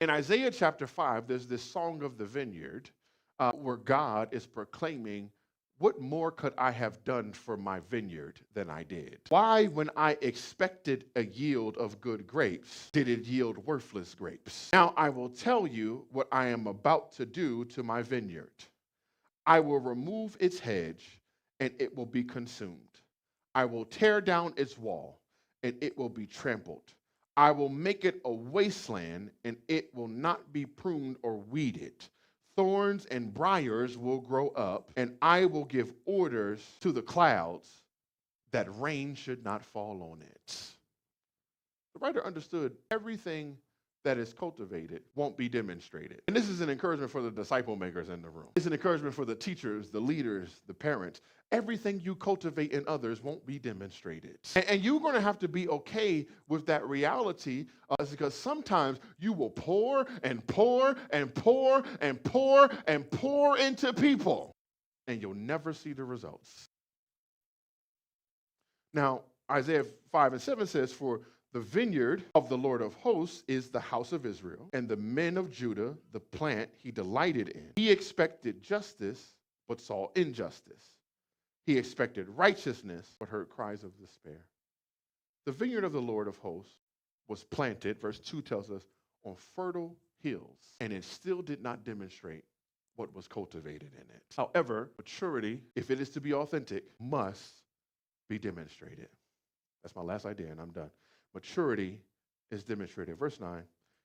In Isaiah chapter 5, there's this song of the vineyard where God is proclaiming, what more could I have done for my vineyard than I did? Why, when I expected a yield of good grapes, did it yield worthless grapes? Now I will tell you what I am about to do to my vineyard. I will remove its hedge, and it will be consumed. I will tear down its wall, and it will be trampled. I will make it a wasteland, and it will not be pruned or weeded. Thorns and briars will grow up, and I will give orders to the clouds that rain should not fall on it. The writer understood everything that is cultivated won't be demonstrated. And this is an encouragement for the disciple makers in the room. It's an encouragement for the teachers, the leaders, the parents. Everything you cultivate in others won't be demonstrated. And you're going to have to be okay with that reality because sometimes you will pour and pour and pour and pour and pour into people, and you'll never see the results. Now, Isaiah 5 and 7 says, for the vineyard of the Lord of hosts is the house of Israel, and the men of Judah, the plant he delighted in. He expected justice, but saw injustice. He expected righteousness, but heard cries of despair. The vineyard of the Lord of hosts was planted, verse 2 tells us, on fertile hills, and it still did not demonstrate what was cultivated in it. However, maturity, if it is to be authentic, must be demonstrated. That's my last idea, and I'm done. Maturity is demonstrated. Verse 9,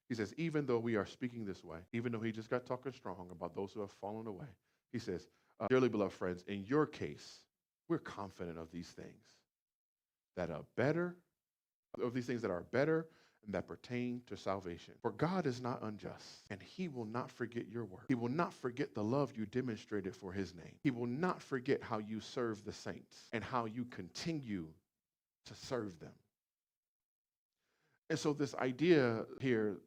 he says, even though we are speaking this way, even though he just got talking strong about those who have fallen away, he says, dearly beloved friends, in your case, we're confident of these things that are better, and that pertain to salvation. For God is not unjust, and he will not forget your work. He will not forget the love you demonstrated for his name. He will not forget how you serve the saints and how you continue to serve them. And so this idea here,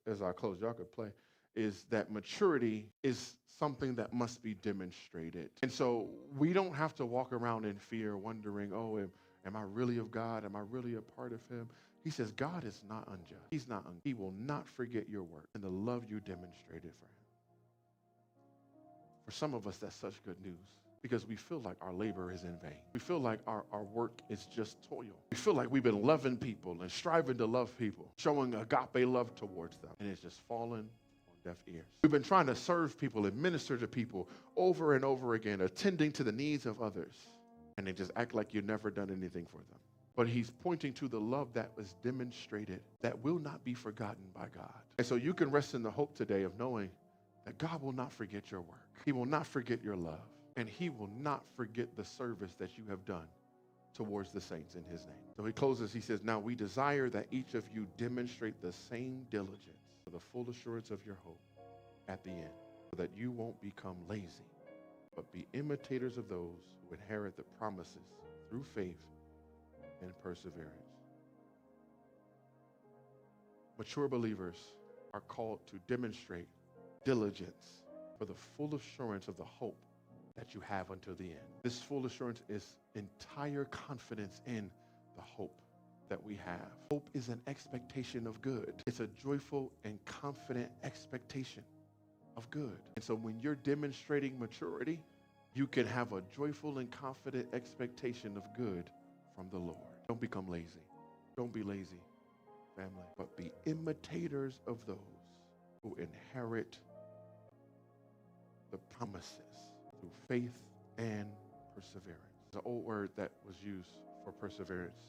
as I close, y'all could play, is that maturity is something that must be demonstrated. And so we don't have to walk around in fear wondering, oh, am I really of God? Am I really a part of him? He says God is not unjust. He's not unjust. He will not forget your work and the love you demonstrated for him. For some of us, that's such good news, because we feel like our labor is in vain. We feel like our work is just toil. We feel like we've been loving people and striving to love people, showing agape love towards them, and it's just fallen on deaf ears. We've been trying to serve people and minister to people over and over again, attending to the needs of others, and they just act like you've never done anything for them. But he's pointing to the love that was demonstrated that will not be forgotten by God. And so you can rest in the hope today of knowing that God will not forget your work. He will not forget your love. And he will not forget the service that you have done towards the saints in his name. So he closes, he says, now we desire that each of you demonstrate the same diligence for the full assurance of your hope at the end, so that you won't become lazy, but be imitators of those who inherit the promises through faith and perseverance. Mature believers are called to demonstrate diligence for the full assurance of the hope that you have until the end. This full assurance is entire confidence in the hope that we have. Hope is an expectation of good. It's a joyful and confident expectation of good. And so when you're demonstrating maturity, you can have a joyful and confident expectation of good from the Lord. Don't become lazy. Don't be lazy, family, but be imitators of those who inherit the promises through faith and perseverance. There's an old word that was used for perseverance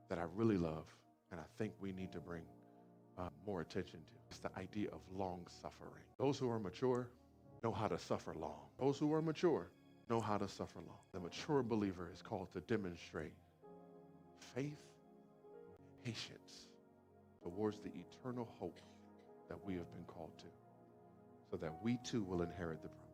that I really love, and I think we need to bring more attention to. It's the idea of long suffering. Those who are mature know how to suffer long. Those who are mature know how to suffer long. The mature believer is called to demonstrate faith, patience towards the eternal hope that we have been called to, so that we too will inherit the promise.